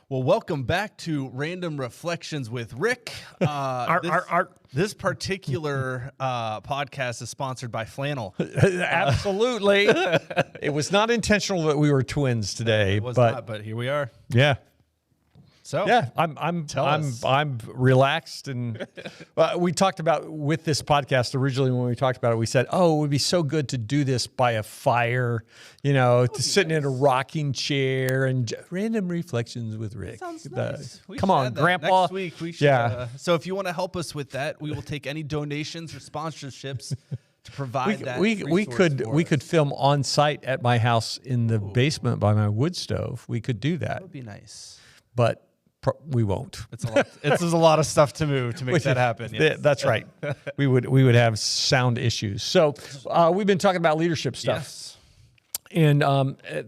Well, welcome back to Random Reflections with Rick. This particular podcast is sponsored by Flannel. Absolutely. It was not intentional that we were twins today. It was not, but here we are. Yeah. So yeah, I'm relaxed, and we talked about with this podcast originally when we talked about it. We said, "Oh, it would be so good to do this by a fire, sitting in a rocking chair and random reflections with Rick." Sounds nice. Come on, Grandpa. Next week we should. Yeah. So if you want to help us with that, we will take any donations or sponsorships to provide that. We could film on site at my house in the basement by my wood stove. We could do that. That would be nice, but we won't. It's a lot. There's a lot of stuff to move to make that happen. Yes. That's right. We would have sound issues. So we've been talking about leadership stuff. Yes. And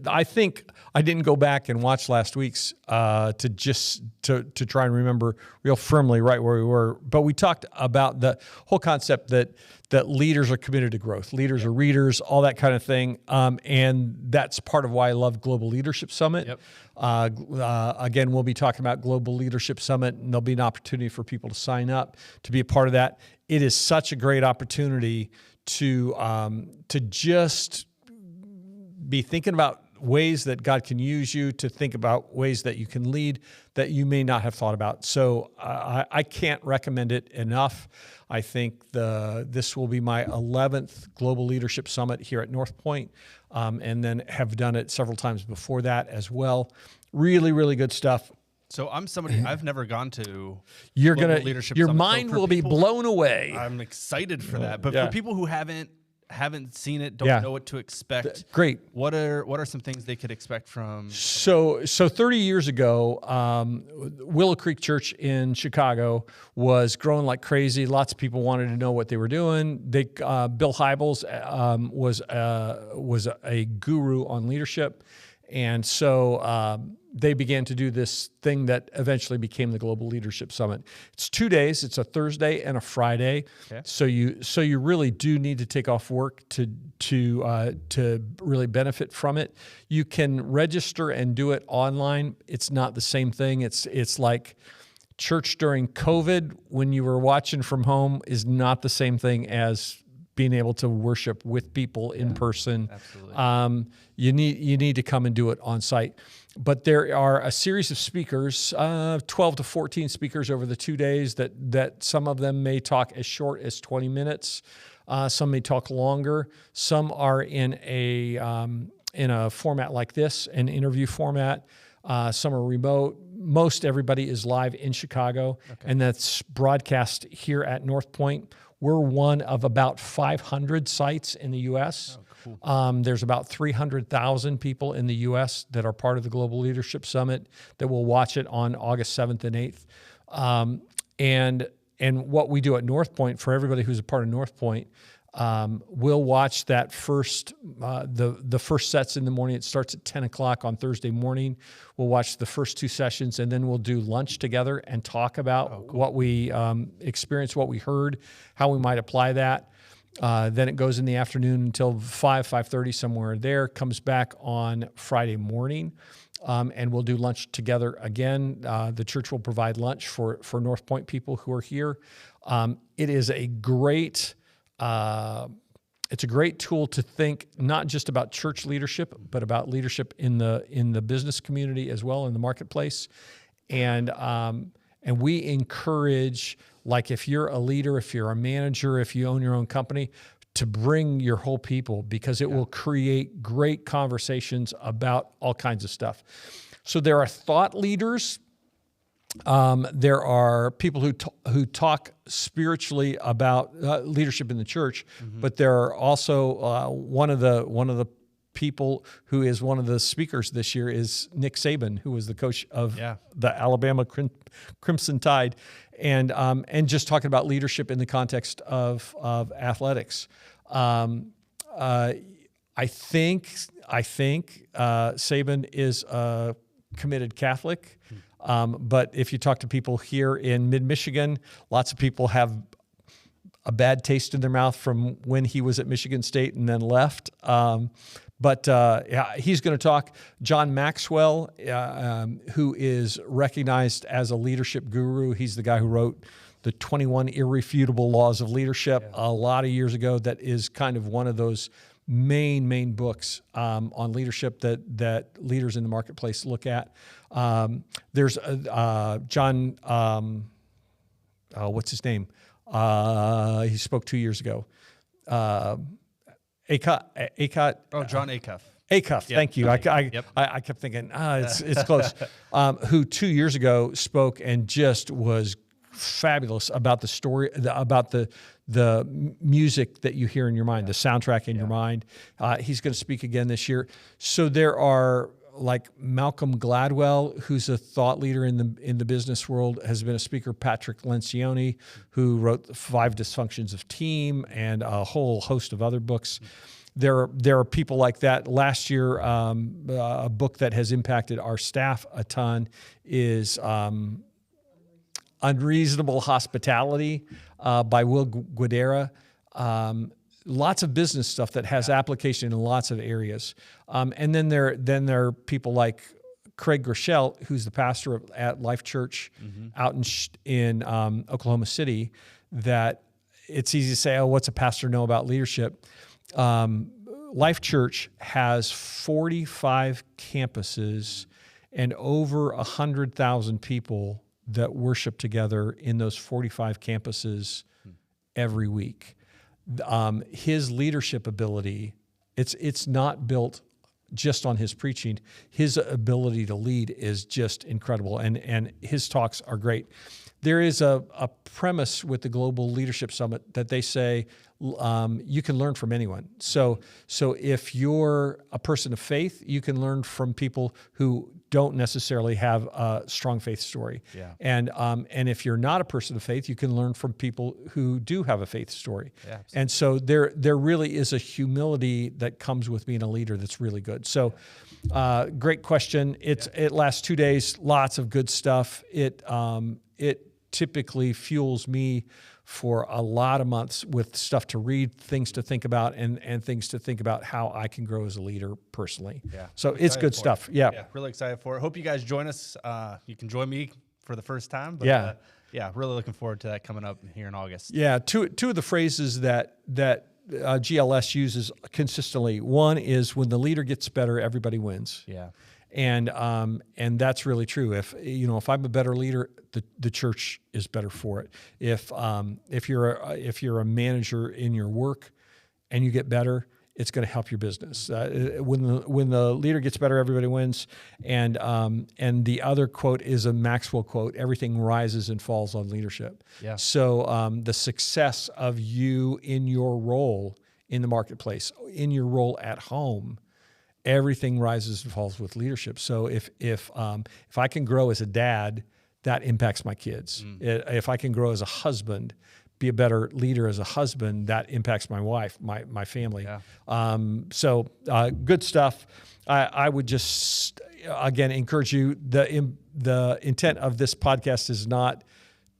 I think I didn't go back and watch last week's to try and remember real firmly right where we were. But we talked about the whole concept that leaders are committed to growth. Leaders are readers, all that kind of thing. And that's part of why I love Global Leadership Summit. Yep. Again, we'll be talking about Global Leadership Summit, and there'll be an opportunity for people to sign up to be a part of that. It is such a great opportunity to just be thinking about ways that God can use you, to think about ways that you can lead that you may not have thought about. So I can't recommend it enough. I think this will be my 11th Global Leadership Summit here at Northpointe, and then have done it several times before that as well. Really, really good stuff. So I'm somebody I've never gone to. Your Leadership Summit. mind will be blown away. I'm excited for that. But Yeah. for people who haven't seen it, don't know what to expect. Great. What are some things they could expect from? So 30 years ago, Willow Creek Church in Chicago was growing like crazy. Lots of people wanted to know what they were doing. Bill Hybels was a guru on leadership, and so they began to do this thing that eventually became the Global Leadership Summit. It's 2 days. It's a Thursday and a Friday. Okay. So you really do need to take off work to really benefit from it. You can register and do it online. It's not the same thing. It's like church during COVID when you were watching from home is not the same thing as being able to worship with people in person. Absolutely. You need to come and do it on site. But there are a series of speakers, 12 to 14 speakers over the 2 days that some of them may talk as short as 20 minutes. Some may talk longer. Some are in a format like this, an interview format. Some are remote. Most everybody is live in Chicago, and that's broadcast here at Northpointe. We're one of about 500 sites in the U.S. Oh, cool. There's about 300,000 people in the U.S. that are part of the Global Leadership Summit that will watch it on August 7th and 8th. And what we do at Northpointe, for everybody who's a part of Northpointe, we'll watch that first, the first sets in the morning. It starts at 10 o'clock on Thursday morning. We'll watch the first two sessions, and then we'll do lunch together and talk about what we experienced, what we heard, how we might apply that. Then it goes in the afternoon until 5:30, somewhere there, comes back on Friday morning, and we'll do lunch together again. The church will provide lunch for Northpointe people who are here. It is a great... it's a great tool to think not just about church leadership, but about leadership in the business community as well, in the marketplace. And we encourage, like if you're a leader, if you're a manager, if you own your own company, to bring your whole people, because it will create great conversations about all kinds of stuff. So there are thought leaders. There are people who talk spiritually about leadership in the church, but there are also one of the people who is one of the speakers this year is Nick Saban, who was the coach of the Alabama Crimson Tide, and just talking about leadership in the context of athletics. I think Saban is a committed Catholic. But if you talk to people here in mid-Michigan, lots of people have a bad taste in their mouth from when he was at Michigan State and then left. But yeah, he's going to talk. John Maxwell, who is recognized as a leadership guru. He's the guy who wrote the 21 Irrefutable Laws of Leadership a lot of years ago. That is kind of one of those main books on leadership that leaders in the marketplace look at. There's John, what's his name? He spoke 2 years ago. Acuff. Oh, John Acuff. Acuff, thank you. I kept thinking, it's close. Who 2 years ago spoke and just was fabulous about the story, about the music that you hear in your mind, the soundtrack in your mind. He's going to speak again this year. So there are like Malcolm Gladwell, who's a thought leader in the business world, has been a speaker. Patrick Lencioni, who wrote The 5 Dysfunctions of Team and a whole host of other books. There are people like that. Last year, a book that has impacted our staff a ton is Unreasonable Hospitality by Will Guidara. Lots of business stuff that has application in lots of areas. And then there are people like Craig Groeschel, who's the pastor at Life Church out in Oklahoma City, that it's easy to say, oh, what's a pastor know about leadership? Life Church has 45 campuses and over 100,000 people that worship together in those 45 campuses every week. His leadership ability, it's not built just on his preaching. His ability to lead is just incredible, and his talks are great. There is a premise with the Global Leadership Summit that they say you can learn from anyone. So if you're a person of faith, you can learn from people who don't necessarily have a strong faith story. Yeah. And if you're not a person of faith, you can learn from people who do have a faith story. Yeah, and so there really is a humility that comes with being a leader that's really good. So great question. It lasts 2 days, lots of good stuff. It typically fuels me for a lot of months with stuff to read, things to think about, and things to think about how I can grow as a leader personally. Yeah. So it's good stuff. Yeah. Really excited for it. Hope you guys join us. You can join me for the first time. But really looking forward to that coming up here in August. Yeah. Two of the phrases that GLS uses consistently. One is when the leader gets better, everybody wins. Yeah. And that's really true. If I'm a better leader, the church is better for it. If you're a manager in your work and you get better, it's going to help your business. When the leader gets better, everybody wins. And the other quote is a Maxwell quote: "Everything rises and falls on leadership." Yeah. So the success of you in your role in the marketplace, in your role at home, everything rises and falls with leadership. So if I can grow as a dad, that impacts my kids. If I can grow as a husband, be a better leader as a husband, that impacts my wife, my family. Yeah. Good stuff. I would just again encourage you. The intent of this podcast is not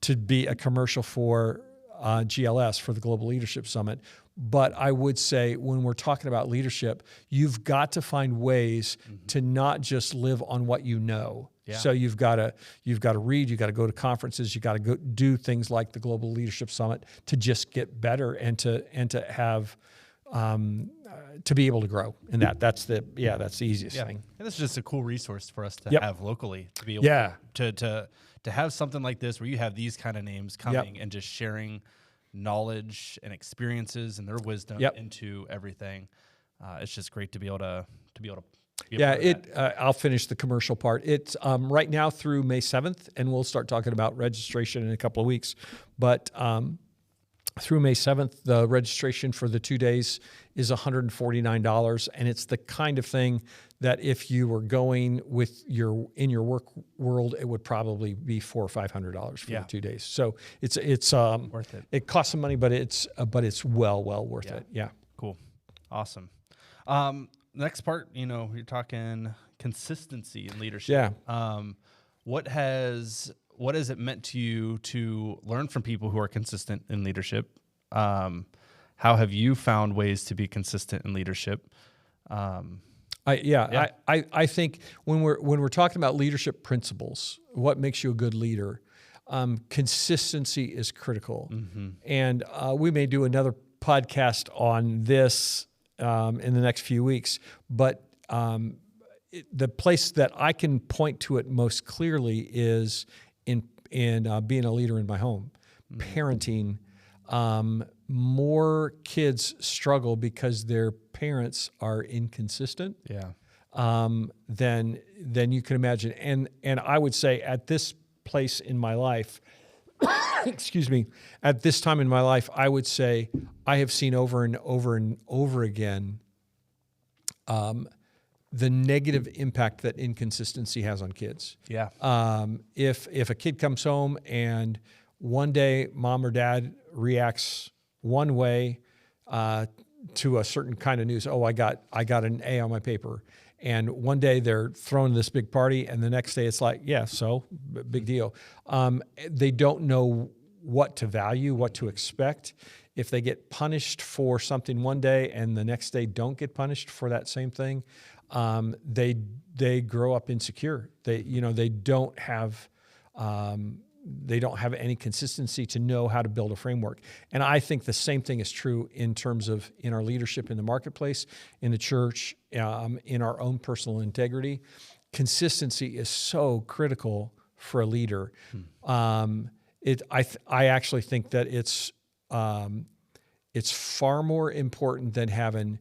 to be a commercial for GLS, for the Global Leadership Summit. But I would say when we're talking about leadership, you've got to find ways to not just live on what you know. Yeah. So you've got to read, you've got to go to conferences, you've got to go do things like the Global Leadership Summit to just get better and to have to be able to grow. And that's the easiest thing. And this is just a cool resource for us to have locally, to be able to have something like this where you have these kind of names coming and just sharing knowledge and experiences and their wisdom into everything. It's just great to be able to I'll finish the commercial part. It's right now through May 7th, and we'll start talking about registration in a couple of weeks. But through May 7th, the registration for the 2 days is $149, and it's the kind of thing that if you were going in your work world, it would probably be $400 or $500 for the 2 days. So it's worth it. It costs some money, but it's well worth it. Yeah. Cool. Awesome. Next part, you're talking consistency in leadership. Yeah. What has it meant to you to learn from people who are consistent in leadership? How have you found ways to be consistent in leadership? I think when we're talking about leadership principles, what makes you a good leader, consistency is critical. And we may do another podcast on this in the next few weeks, but the place that I can point to it most clearly is in being a leader in my home, parenting. More kids struggle because their parents are inconsistent. Than you can imagine. And I would say at this place in my life, excuse me, at this time in my life, I would say I have seen over and over and over again the negative impact that inconsistency has on kids. If a kid comes home and one day mom or dad reacts one way to a certain kind of news, I got an A on my paper. And one day they're throwing this big party, and the next day it's like, so big deal. They don't know what to value, what to expect. If they get punished for something one day and the next day don't get punished for that same thing, they grow up insecure. They don't have any consistency to know how to build a framework. And I think the same thing is true in terms of in our leadership in the marketplace, in the church, in our own personal integrity. Consistency is so critical for a leader. I actually think that it's far more important than having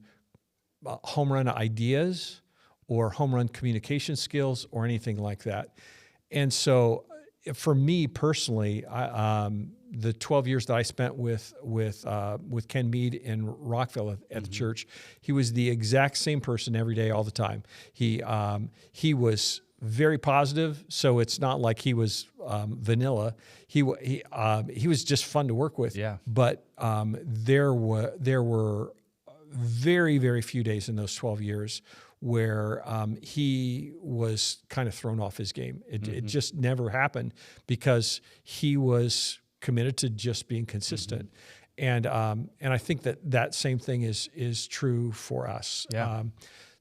home run ideas or home run communication skills or anything like that. And so for me personally, the 12 years that I spent with Ken Mead in Rockville at the church, he was the exact same person every day, all the time. He was very positive, so it's not like he was vanilla. He was just fun to work with. But there were very, very few days in those 12 years where he was kind of thrown off his game. It just never happened because he was committed to just being consistent. And I think that same thing is true for us.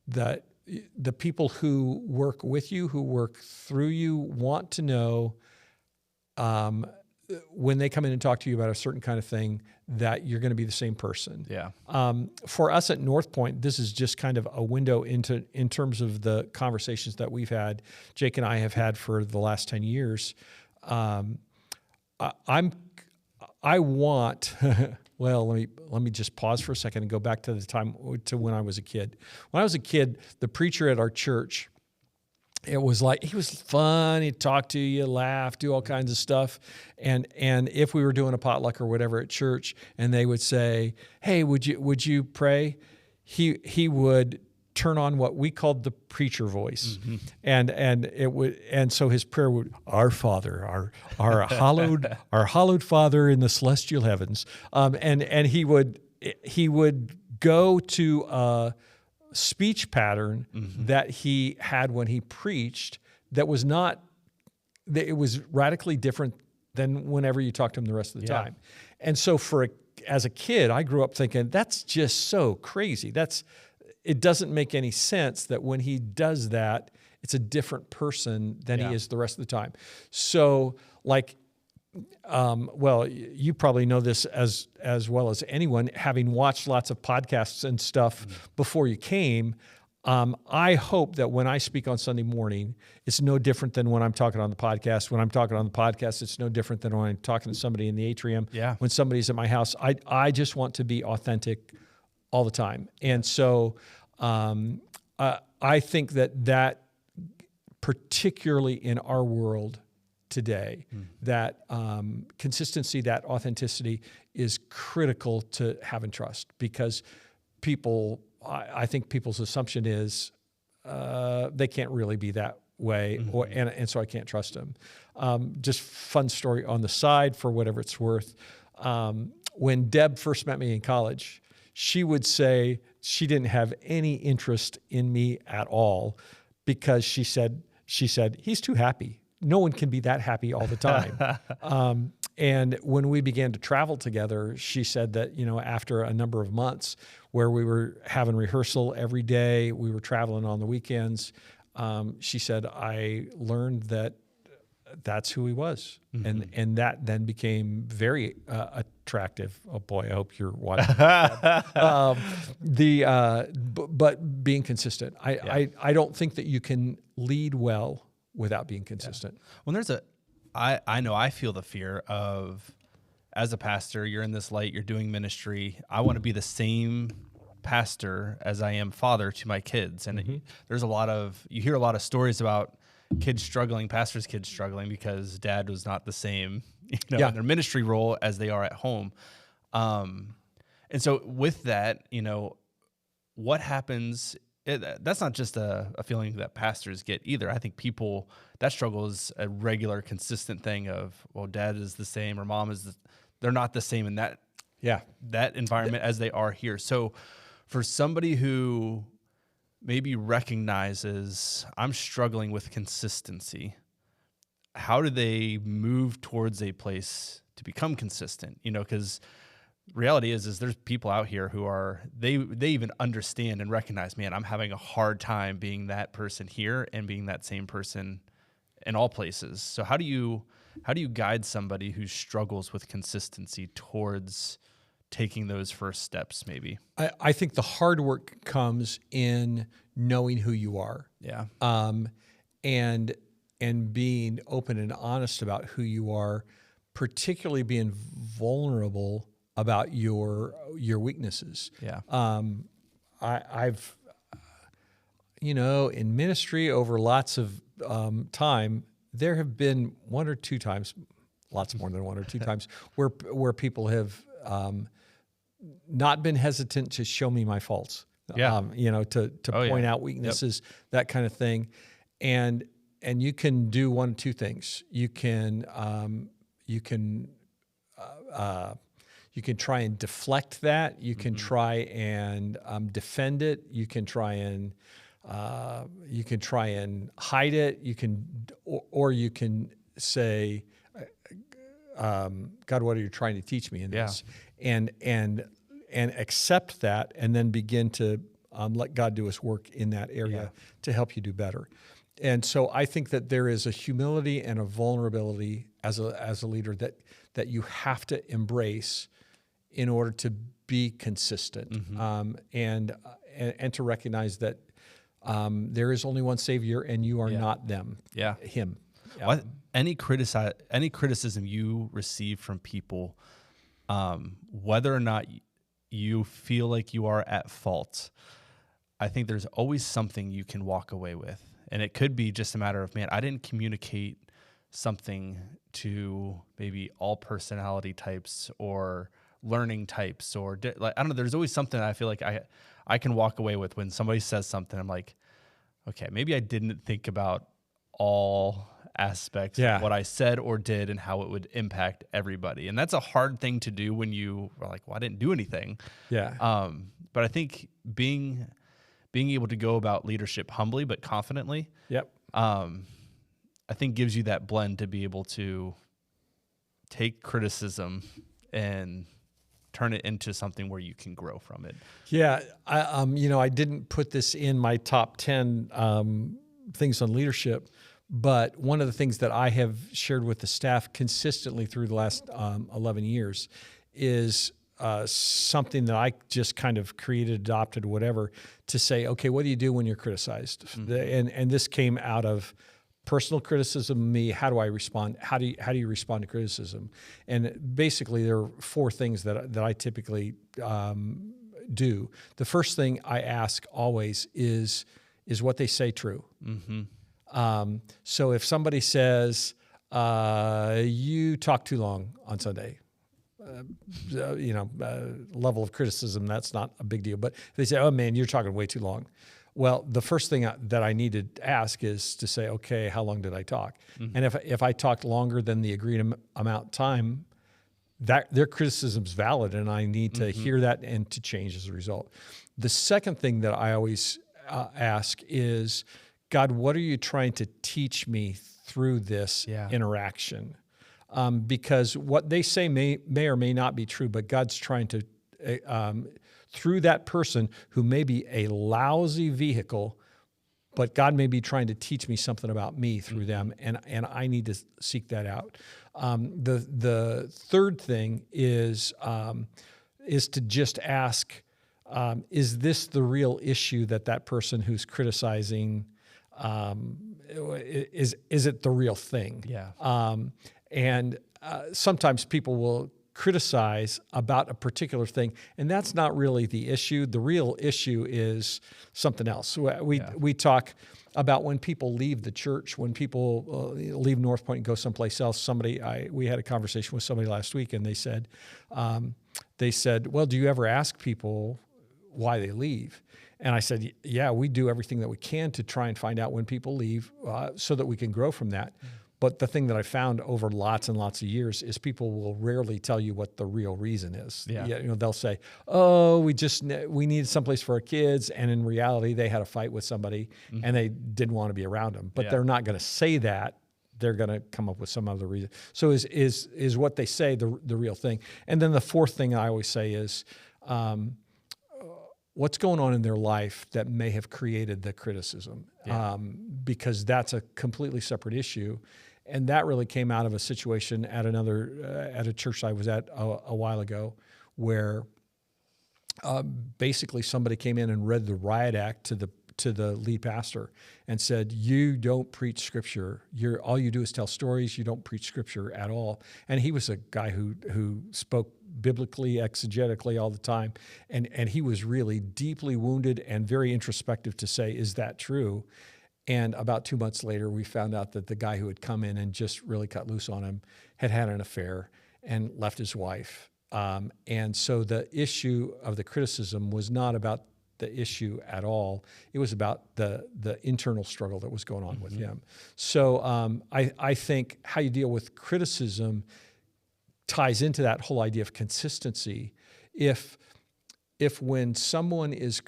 That the people who work with you, who work through you, want to know when they come in and talk to you about a certain kind of thing that you're going to be the same person. For us at Northpointe, this is just kind of a window in terms of the conversations that we've had, Jake and I have had for the last 10 years. I want, well, let me just pause for a second and go back to the time to when I was a kid. When I was a kid, the preacher at our church, it was like, he was fun. He'd talk to you, laugh, do all kinds of stuff. And if we were doing a potluck or whatever at church and they would say, hey, would you pray? He would turn on what we called the preacher voice. And so his prayer would, our Father, our hallowed Father in the celestial heavens. And he would go to a speech pattern that he had when he preached that was not, that it was radically different than whenever you talked to him the rest of the time. And so as a kid, I grew up thinking, that's just so crazy. It doesn't make any sense that when he does that, it's a different person than he is the rest of the time. So well, you probably know this as well as anyone, having watched lots of podcasts and stuff before you came. I hope that when I speak on Sunday morning, it's no different than when I'm talking on the podcast. When I'm talking on the podcast, it's no different than when I'm talking to somebody in the atrium. When somebody's at my house, I just want to be authentic all the time. And so I think that particularly in our world today, that consistency, that authenticity is critical to having trust, because I think people's assumption is they can't really be that way, and so I can't trust them. Just fun story on the side for whatever it's worth. When Deb first met me in college, she would say she didn't have any interest in me at all because she said, he's too happy. no one can be that happy all the time. And when we began to travel together, she said that, after a number of months where we were having rehearsal every day, we were traveling on the weekends, she said, I learned that that's who he was. Mm-hmm. And that then became very attractive. Oh boy, I hope you're watching. But being consistent. I don't think that you can lead well without being consistent. Yeah. Well, I know I feel the fear of, as a pastor, you're in this light, you're doing ministry. I want to be the same pastor as I am father to my kids. And you hear a lot of stories about pastors' kids struggling because dad was not the same, in their ministry role as they are at home. And so with that, what happens? That's not just a feeling that pastors get either. I think that struggle is a regular, consistent thing of, well, dad is the same or mom they're not the same in that environment as they are here. So for somebody who maybe recognizes I'm struggling with consistency, how do they move towards a place to become consistent? Because reality is there's people out here who they even understand and recognize, man, I'm having a hard time being that person here and being that same person in all places. So how do you guide somebody who struggles with consistency towards taking those first steps, maybe? I think the hard work comes in knowing who you are. Yeah. And being open and honest about who you are, particularly being vulnerable about your weaknesses. Yeah. I've in ministry over lots of time, there have been one or two times, lots more than one or two times, where people have not been hesitant to show me my faults. Yeah. To point out weaknesses, that kind of thing. And you can do one of two things. You can try and deflect that. You can try and defend it. You can try and hide it. You can, or you can say, God, what are you trying to teach me in this? And accept that, and then begin to let God do His work in that area to help you do better. And so I think that there is a humility and a vulnerability as a leader that you have to embrace in order to be consistent, and to recognize that there is only one Savior, and you are not them. Yeah, Him. What, any criticism you receive from people, whether or not you feel like you are at fault, I think there's always something you can walk away with. And it could be just a matter of, man, I didn't communicate something to maybe all personality types or learning types, or I don't know. There's always something I feel like I can walk away with when somebody says something. I'm like, okay, maybe I didn't think about all aspects of what I said or did and how it would impact everybody. And that's a hard thing to do when you are like, well, I didn't do anything. Yeah. But I think being able to go about leadership humbly but confidently, I think gives you that blend to be able to take criticism and turn it into something where you can grow from it. Yeah. I didn't put this in my top 10 things on leadership, but one of the things that I have shared with the staff consistently through the last 11 years is something that I just kind of created, adopted, whatever, to say, okay, what do you do when you're criticized? And this came out of personal criticism, me. How do I respond? How do you respond to criticism? And basically, there are 4 things that I typically do. The first thing I ask always is what they say true? So if somebody says, you talk too long on Sunday, level of criticism, that's not a big deal. But if they say, oh man, you're talking way too long. Well, the first thing that I need to ask is to say, okay, how long did I talk? And if I talked longer than the agreed amount of time, that their criticism's valid, and I need to hear that and to change as a result. The second thing that I always ask is, God, what are you trying to teach me through this interaction. Because what they say may or may not be true, but God's trying to, through that person who may be a lousy vehicle, but God may be trying to teach me something about me through them, and I need to seek that out. The third thing is to just ask, is this the real issue that person who's criticizing, is it the real thing? Yeah. And sometimes people will criticize about a particular thing, and that's not really the issue. The real issue is something else. We talk about when people leave the church, when people leave Northpointe and go someplace else. We had a conversation with somebody last week, and they said, well, do you ever ask people why they leave? And I said, yeah, we do everything that we can to try and find out when people leave so that we can grow from that. But the thing that I found over lots and lots of years is people will rarely tell you what the real reason is. Yeah. They'll say, oh, we needed someplace for our kids. And in reality, they had a fight with somebody and they didn't want to be around them. But they're not going to say that. They're going to come up with some other reason. So is what they say the real thing? And then the fourth thing I always say is, what's going on in their life that may have created the criticism, because that's a completely separate issue. And that really came out of a situation at a church I was at a while ago, where basically somebody came in and read the riot act to the lead pastor and said, you don't preach scripture. All you do is tell stories. You don't preach scripture at all. And he was a guy who spoke biblically, exegetically all the time. And he was really deeply wounded and very introspective to say, is that true? And about 2 months later, we found out that the guy who had come in and just really cut loose on him had an affair and left his wife. And so the issue of the criticism was not about the issue at all. It was about the internal struggle that was going on with him. So I think how you deal with criticism ties into that whole idea of consistency. If when someone is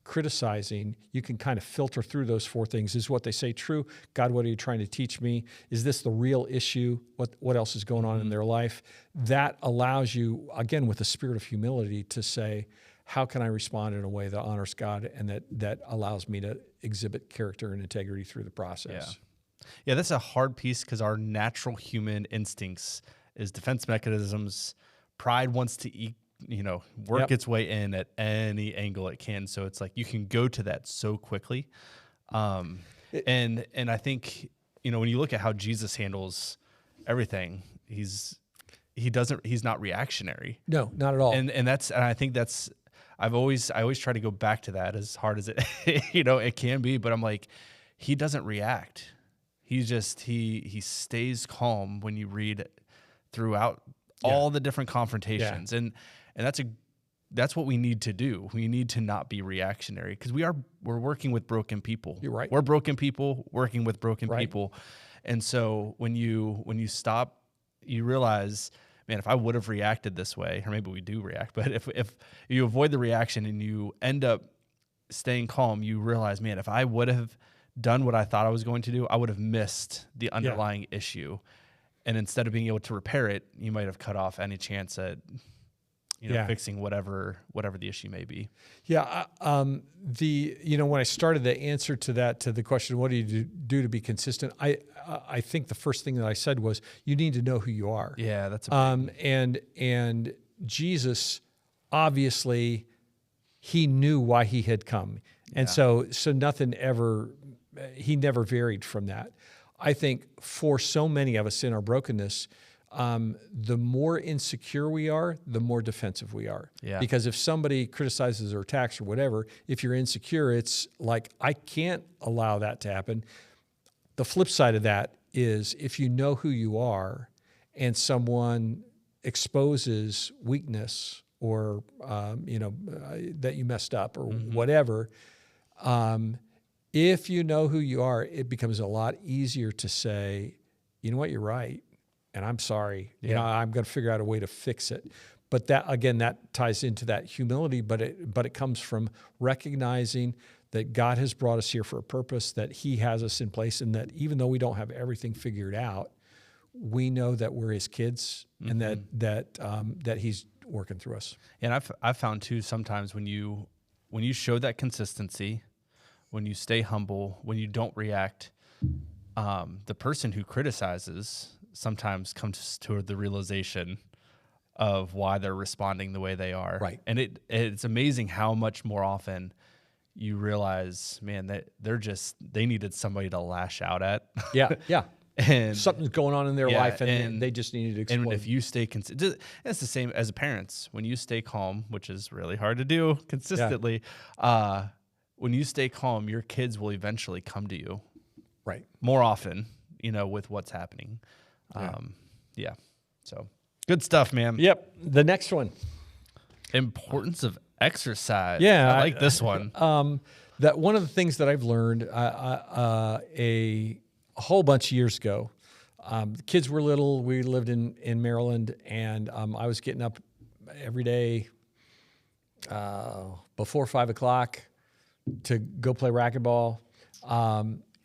criticizing, you can kind of filter through those four things. Is what they say true? God, what are you trying to teach me? Is this the real issue? What else is going on in their life? That allows you, again, with a spirit of humility, to say, how can I respond in a way that honors God and that allows me to exhibit character and integrity through the process? Yeah, that's a hard piece, because our natural human instincts is defense mechanisms. Pride wants to work its way in at any angle it can. So it's like you can go to that so quickly. And I think, when you look at how Jesus handles everything, he's not reactionary. No, not at all. And I think that's, I always try to go back to that, as hard as it, it can be, but I'm like, he doesn't react. He stays calm when you read throughout all the different confrontations. And that's what we need to do. We need to not be reactionary, because we're working with broken people. You're right. We're broken people working with broken people. And so when you stop, you realize, man, if I would have reacted this way, or maybe we do react, but if you avoid the reaction and you end up staying calm, you realize, man, if I would have done what I thought I was going to do, I would have missed the underlying issue. And instead of being able to repair it, you might have cut off any chance at fixing whatever the issue may be. Yeah. When I started the answer to the question, what do you do to be consistent? I think the first thing that I said was, you need to know who you are. Yeah, that's a big and Jesus, obviously, he knew why he had come. And so nothing he never varied from that. I think for so many of us in our brokenness, the more insecure we are, the more defensive we are. Yeah. Because if somebody criticizes or attacks or whatever, if you're insecure, it's like, I can't allow that to happen. The flip side of that is, if you know who you are and someone exposes weakness or, that you messed up or whatever, if you know who you are, it becomes a lot easier to say, you know what, you're right, and I'm sorry. Yeah. I'm going to figure out a way to fix it. But that ties into that humility, but it comes from recognizing that God has brought us here for a purpose, that He has us in place, and that even though we don't have everything figured out, we know that we're His kids, and that He's working through us. And I've found too, sometimes when you show that consistency, when you stay humble, when you don't react, the person who criticizes sometimes comes to the realization of why they're responding the way they are. Right. And it's amazing how much more often you realize, man, that they needed somebody to lash out at. Yeah. And something's going on in their life, and they just needed to explode. And if you stay consistent, it's the same as parents. When you stay calm, which is really hard to do consistently, when you stay calm, your kids will eventually come to you. Right. More often, with what's happening. So good stuff, man. Yep. The next one. Importance of exercise. Yeah. I like this one. That one of the things that I've learned a whole bunch of years ago, the kids were little. We lived in Maryland, and I was getting up every day before 5 o'clock to go play racquetball.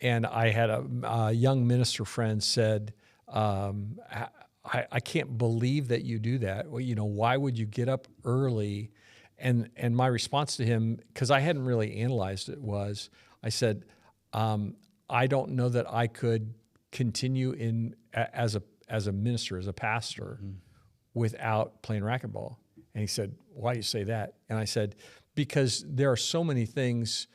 And I had a young minister friend said, I can't believe that you do that. Well, why would you get up early? And my response to him, because I hadn't really analyzed it, was I said, I don't know that I could continue as a minister, as a pastor, without playing racquetball. And he said, why do you say that? And I said, because there are so many things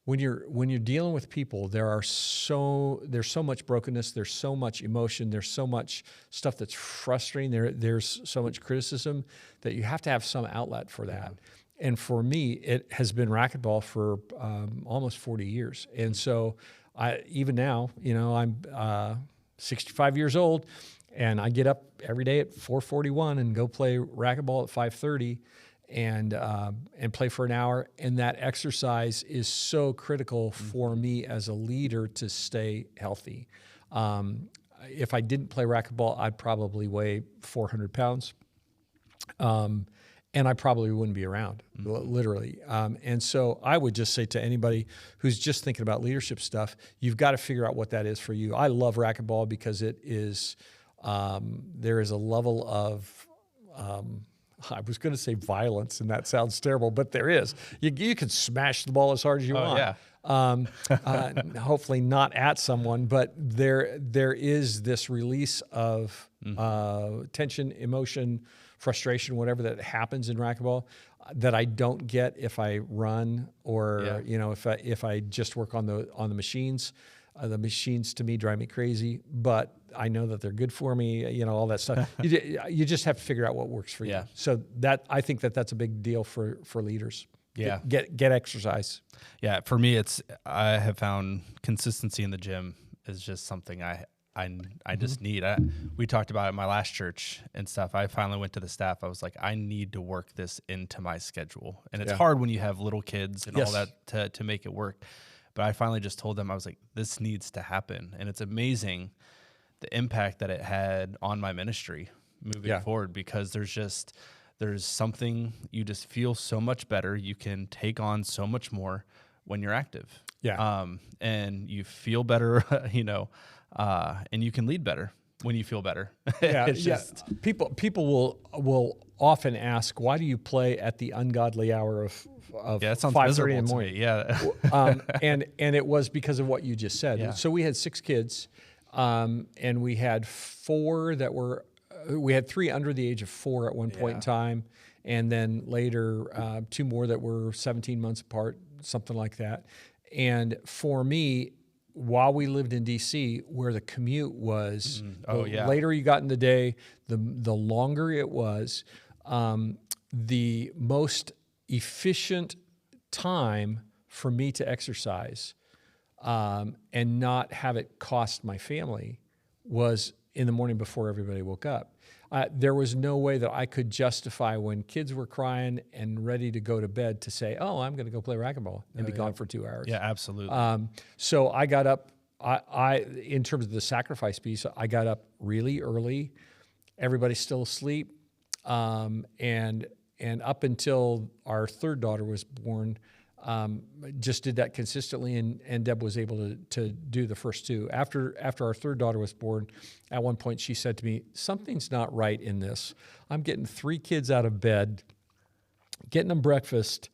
when you're dealing with people. There's so much brokenness. There's so much emotion. There's so much stuff that's frustrating. There's so much criticism that you have to have some outlet for that. Yeah. And for me, it has been racquetball for almost 40 years. And so even now, I'm 65 years old, and I get up every day at 4:41 and go play racquetball at 5:30. And play for an hour. And that exercise is so critical for me as a leader to stay healthy. If I didn't play racquetball, I'd probably weigh 400 pounds. And I probably wouldn't be around, literally. And so I would just say to anybody who's just thinking about leadership stuff, you've got to figure out what that is for you. I love racquetball because it is, there is a level of, I was going to say violence, and that sounds terrible, but there is. You can smash the ball as hard as you want. Yeah. Hopefully not at someone, but there is this release of tension, emotion, frustration, whatever that happens in racquetball that I don't get if I run or if I just work on the machines. The machines to me drive me crazy, but I know that they're good for me, all that stuff. You just have to figure out what works for you. So I think that's a big deal for leaders. Yeah. Get exercise. Yeah. For me, I have found consistency in the gym is just something I just need. We talked about it at my last church and stuff. I finally went to the staff. I was like, I need to work this into my schedule. And it's hard when you have little kids and all that to make it work. But I finally just told them, I was like, this needs to happen. And it's amazing the impact that it had on my ministry moving forward, because there's something, you just feel so much better. You can take on so much more when you're active. Yeah. And you feel better, and you can lead better when you feel better. People will often ask, why do you play at the ungodly hour of 5:30 in the morning? And it was because of what you just said. Yeah. So we had 6 kids, and we had 4 that were, we had 3 under the age of 4 at one point in time, and then later 2 more that were 17 months apart, something like that. And for me, while we lived in D.C., where the commute was, later you got in the day, the longer it was, the most efficient time for me to exercise and not have it cost my family was in the morning before everybody woke up. There was no way that I could justify when kids were crying and ready to go to bed to say, oh, I'm going to go play racquetball and be gone for 2 hours. Yeah, absolutely. So I got up, in terms of the sacrifice piece, I got up really early. Everybody's still asleep. And up until our 3rd daughter was born, just did that consistently, and Deb was able to do the first two. After our third daughter was born, at one point she said to me, "Something's not right in this. I'm getting 3 kids out of bed, getting them breakfast,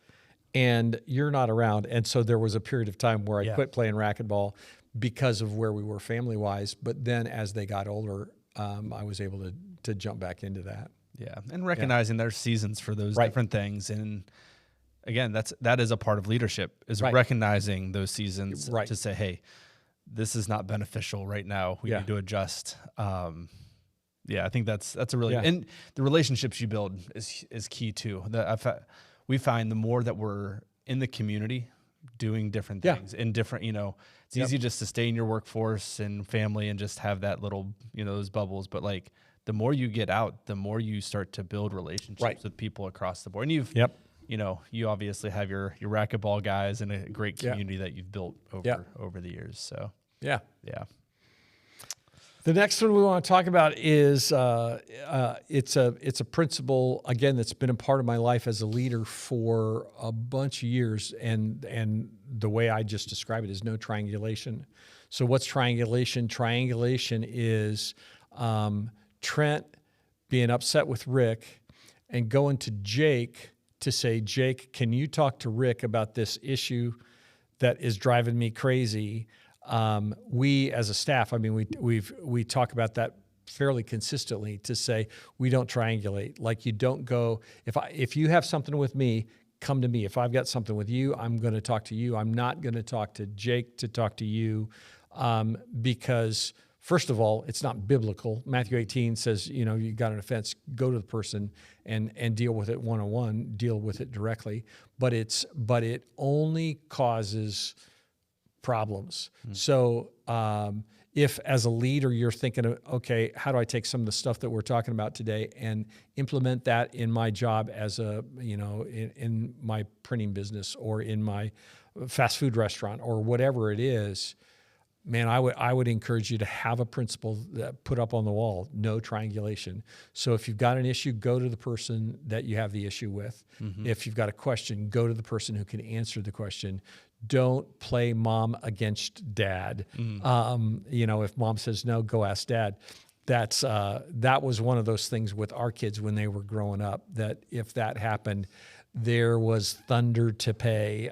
and you're not around." And so there was a period of time where I quit playing racquetball because of where we were family-wise. But then as they got older, I was able to jump back into that. Yeah, and recognizing there's seasons for those different things. And again, that is a part of leadership, is recognizing those seasons to say, hey, this is not beneficial right now. We need to adjust. I think that's a really, and the relationships you build is key too. We find the more that we're in the community doing different things in different, it's easy just to stay in your workforce and family and just have that little, those bubbles. But like the more you get out, the more you start to build relationships with people across the board. And you obviously have your racquetball guys and a great community that you've built over the years. So yeah. The next one we want to talk about is it's a principle, again, that's been a part of my life as a leader for a bunch of years, and the way I just describe it is no triangulation. So what's triangulation? Triangulation is Trent being upset with Rick and going to Jake to say, "Jake, can you talk to Rick about this issue that is driving me crazy?" We as a staff, we talk about that fairly consistently, to say we don't triangulate. Like, you don't go, if you have something with me, come to me. If I've got something with you, I'm going to talk to you. I'm not going to talk to Jake to talk to you, because first of all, it's not biblical. Matthew 18 says, you got an offense, go to the person and deal with it one-on-one, deal with it directly. But it only causes problems. So if as a leader you're thinking of, okay, how do I take some of the stuff that we're talking about today and implement that in my job as in my printing business or in my fast food restaurant or whatever it is, man, I would encourage you to have a principle that put up on the wall: no triangulation. So if you've got an issue, go to the person that you have the issue with. If you've got a question, go to the person who can answer the question. Don't play mom against dad. If mom says no, go ask dad. That was one of those things with our kids when they were growing up, that if that happened, there was thunder to pay,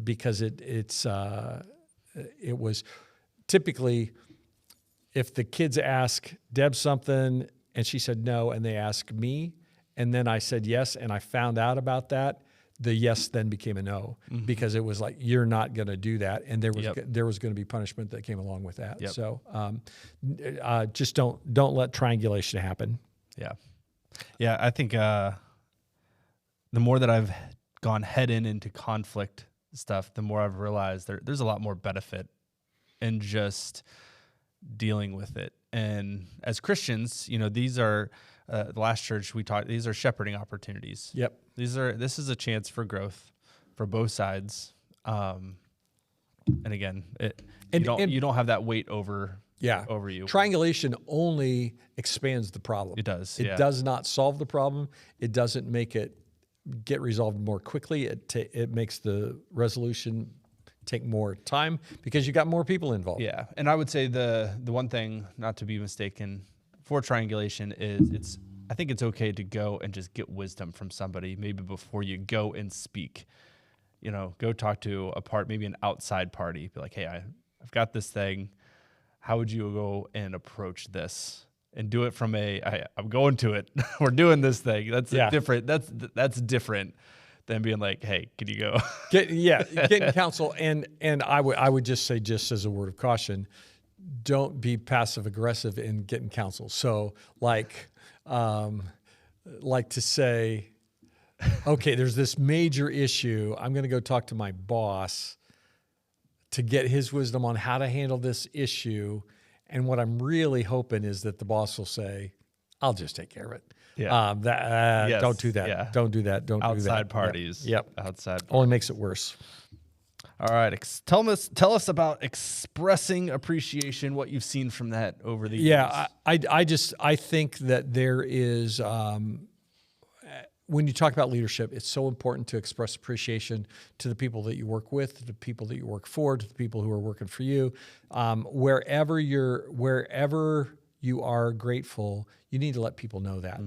because it was typically, if the kids ask Deb something and she said no, and they ask me, and then I said yes, and I found out about that, the yes then became a no, because it was like, you're not going to do that, and there was going to be punishment that came along with that. So just don't let triangulation happen. Yeah. I think the more that I've gone head into conflict stuff, the more I've realized there's a lot more benefit in just dealing with it. And as Christians, these are the last church we taught, these are shepherding opportunities. This is a chance for growth for both sides. And again, you don't have that weight over you. Triangulation only expands the problem. It does. It does not solve the problem. It doesn't make it get resolved more quickly. It makes the resolution take more time because you got more people involved. Yeah. And I would say the one thing, not to be mistaken, for triangulation is I think it's okay to go and just get wisdom from somebody maybe before you go and speak. Go talk to maybe an outside party. Be like, hey, I've got this thing. How would you go and approach this? And do it from I'm going to it. We're doing this thing. That's different. That's different than being like, hey, can you go? Getting counsel. And I would just say, just as a word of caution, don't be passive aggressive in getting counsel. So like to say, okay, there's this major issue. I'm going to go talk to my boss to get his wisdom on how to handle this issue. And what I'm really hoping is that the boss will say, I'll just take care of it. Don't do that. Yeah. Don't do that. Don't do that. Outside parties. Yep. Outside parties. Only makes it worse. All right. Tell us about expressing appreciation, what you've seen from that over the years. Yeah, I think that there is, when you talk about leadership, it's so important to express appreciation to the people that you work with, to the people that you work for, to the people who are working for you. Wherever you are grateful, you need to let people know that.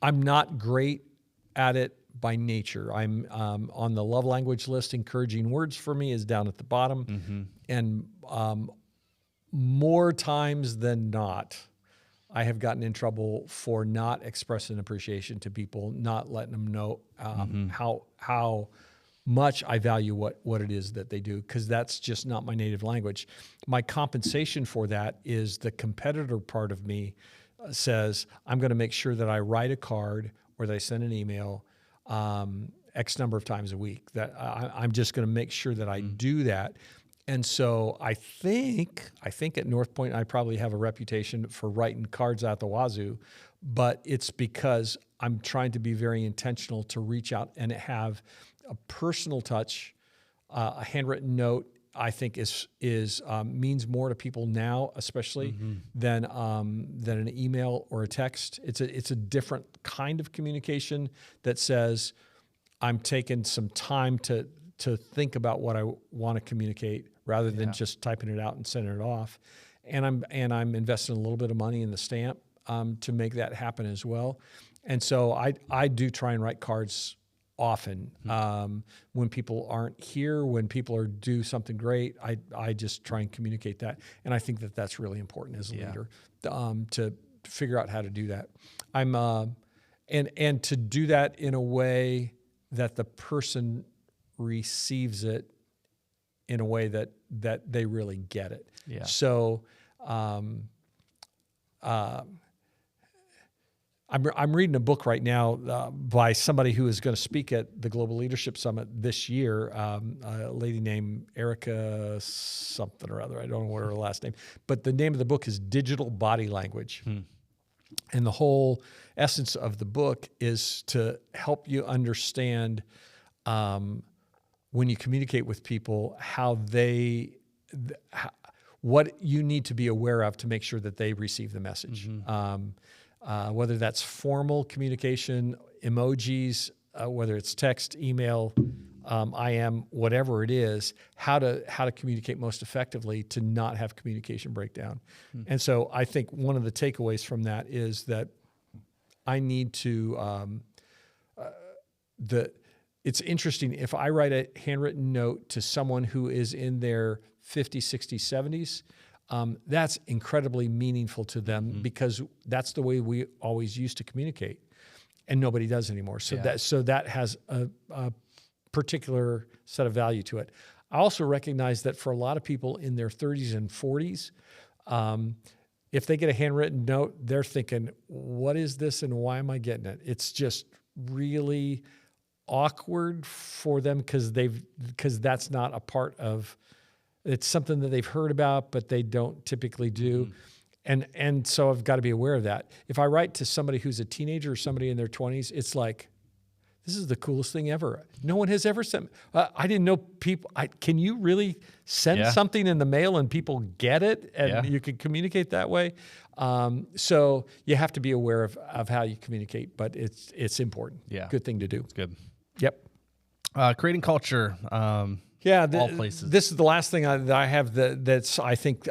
I'm not great at it by nature. I'm on the love language list. Encouraging words for me is down at the bottom, and more times than not, I have gotten in trouble for not expressing appreciation to people, not letting them know how much I value what it is that they do, because that's just not my native language. My compensation for that is the competitor part of me says, I'm going to make sure that I write a card or that I send an email X number of times a week. That I'm just going to make sure that I do that. And so I think at Northpointe, I probably have a reputation for writing cards out the wazoo, but it's because I'm trying to be very intentional to reach out and have a personal touch. A handwritten note, I think, means more to people now, especially than an email or a text. It's a different kind of communication that says, I'm taking some time to think about what I want to communicate, rather than just typing it out and sending it off. And I'm investing a little bit of money in the stamp to make that happen as well. And so I do try and write cards often. When people aren't here, when people are do something great, I just try and communicate that. And I think that that's really important as a leader, to figure out how to do that. And to do that in a way that the person receives it in a way that they really get it. Yeah. So I'm reading a book right now by somebody who is going to speak at the Global Leadership Summit this year, a lady named Erica something or other. I don't know what her last name, but the name of the book is Digital Body Language. And the whole essence of the book is to help you understand when you communicate with people, what you need to be aware of to make sure that they receive the message. Whether that's formal communication, emojis, whether it's text, email, IM, whatever it is, how to communicate most effectively to not have communication breakdown. And so I think one of the takeaways from that is that I need to it's interesting, if I write a handwritten note to someone who is in their 50s, 60s, 70s, that's incredibly meaningful to them, because that's the way we always used to communicate, and nobody does anymore. So that has a particular set of value to it. I also recognize that for a lot of people in their 30s and 40s, if they get a handwritten note, they're thinking, what is this and why am I getting it? It's just really awkward for them because that's not a part of, it's something that they've heard about, but they don't typically do. And so I've got to be aware of that. If I write to somebody who's a teenager or somebody in their 20s, it's like, this is the coolest thing ever. No one has ever sent, I didn't know people, can you really send something in the mail and people get it and you can communicate that way? So you have to be aware of how you communicate, but it's important. Yeah. Good thing to do. It's good. Yep. Creating culture. All places. This is the last thing that I have that's, I think,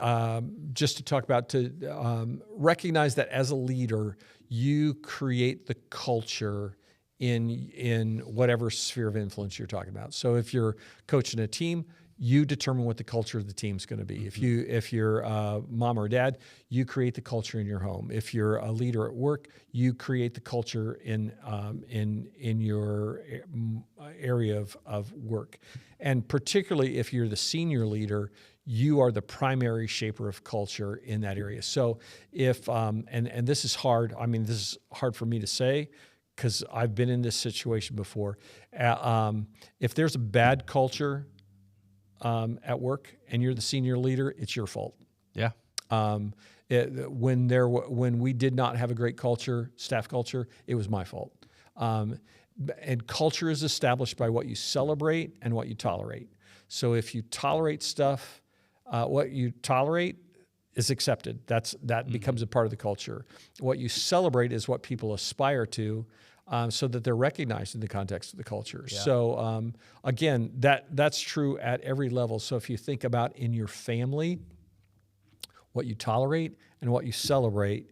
just to talk about, to recognize that as a leader, you create the culture in whatever sphere of influence you're talking about. So if you're coaching a team, you determine what the culture of the team's going to be. If you're mom or dad, you create the culture in your home. If you're a leader at work, you create the culture in your area of work. And particularly if you're the senior leader, you are the primary shaper of culture in that area. So if and this is hard. I mean, this is hard for me to say, because I've been in this situation before. If there's a bad culture at work and you're the senior leader, it's your fault. Yeah. When we did not have a great culture, staff culture, it was my fault. And culture is established by what you celebrate and what you tolerate. So if you tolerate stuff, what you tolerate is accepted. That becomes a part of the culture. What you celebrate is what people aspire to. so that they're recognized in the context of the culture. Yeah. So again, that's true at every level. So if you think about in your family, what you tolerate and what you celebrate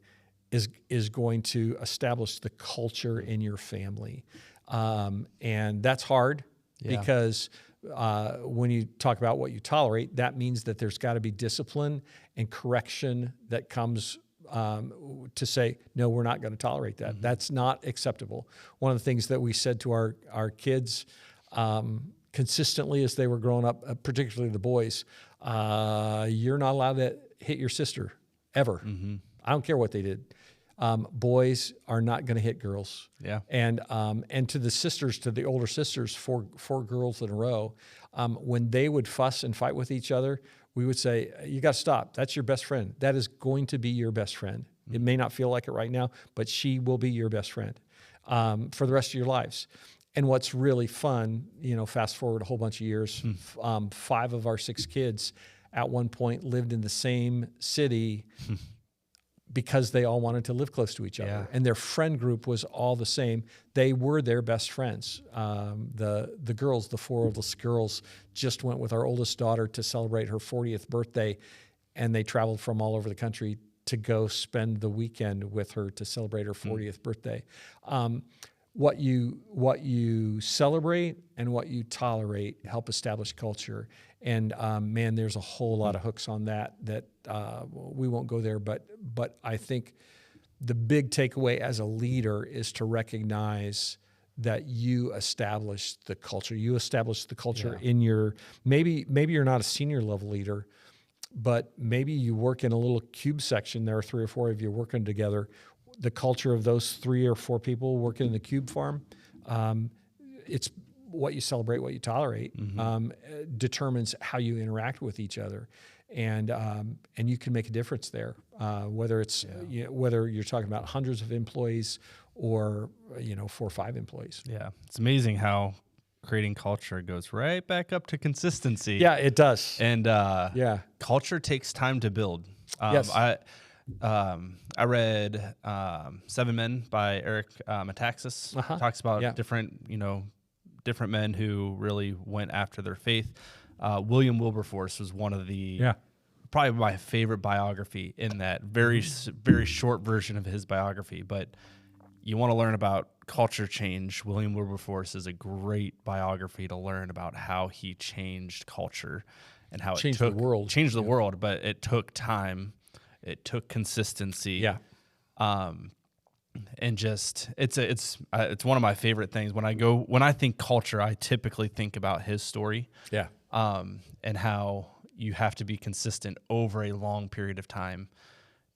is going to establish the culture in your family. And that's hard because when you talk about what you tolerate, that means that there's got to be discipline and correction that comes to say, no, we're not going to tolerate that. Mm-hmm. That's not acceptable. One of the things that we said to our kids consistently as they were growing up, particularly the boys, you're not allowed to hit your sister ever. Mm-hmm. I don't care what they did. Boys are not going to hit girls. Yeah. And to the sisters, to the older sisters, four girls in a row, when they would fuss and fight with each other, we would say, you got to stop. That's your best friend. That is going to be your best friend. It may not feel like it right now, but she will be your best friend for the rest of your lives. And what's really fun, fast forward a whole bunch of years, 5 of our 6 kids at one point lived in the same city because they all wanted to live close to each other. Yeah. And their friend group was all the same. They were their best friends. The girls, the 4 oldest girls, just went with our oldest daughter to celebrate her 40th birthday, and they traveled from all over the country to go spend the weekend with her to celebrate her 40th birthday. What you celebrate and what you tolerate help establish culture. And man, there's a whole lot of hooks on that we won't go there. But I think the big takeaway as a leader is to recognize that you establish the culture. You establish the culture in your, maybe you're not a senior level leader, but maybe you work in a little cube section. There are 3 or 4 of you working together. The culture of those 3 or 4 people working in the cube farm, it's what you celebrate, what you tolerate, determines how you interact with each other, and you can make a difference there. Whether it's whether you're talking about hundreds of employees or 4 or 5 employees. Yeah, it's amazing how creating culture goes right back up to consistency. Yeah, it does. And culture takes time to build. Yes. I read 7 Men by Eric Metaxas. Talks about different men who really went after their faith. William Wilberforce was one of the probably my favorite biography in that very short version of his biography. But you want to learn about culture change, William Wilberforce is a great biography to learn about how he changed culture and how changed the world. Changed the world, but it took time. It took consistency. Yeah. And just it's one of my favorite things. When I think culture, I typically think about his story. Yeah. And how you have to be consistent over a long period of time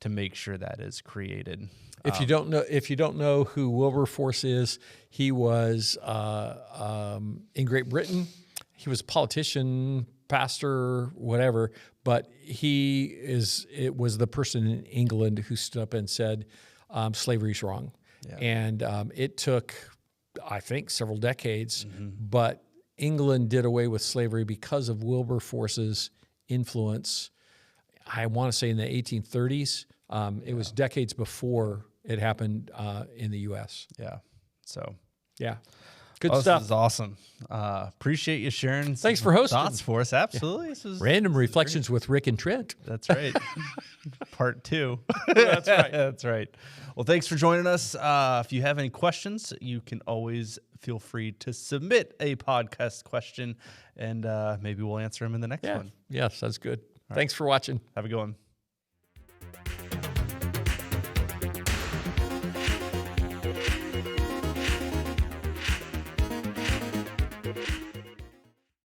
to make sure that is created. If you don't know who Wilberforce is, he was in Great Britain. He was a politician, pastor, whatever, but it was the person in England who stood up and said, slavery's wrong. Yeah. And it took, I think, several decades, but England did away with slavery because of Wilberforce's influence. I want to say in the 1830s. It was decades before it happened in the U.S. Yeah. So. Yeah. Good stuff. This is awesome. Appreciate you sharing. Thanks for hosting. Thoughts for us. Absolutely. Yeah. This is Random Reflections with Rick and Trent. That's right. Part 2. That's right. That's right. Well, thanks for joining us. If you have any questions, you can always feel free to submit a podcast question, and maybe we'll answer them in the next one. Yes, that's good. Thanks for watching. Have a good one.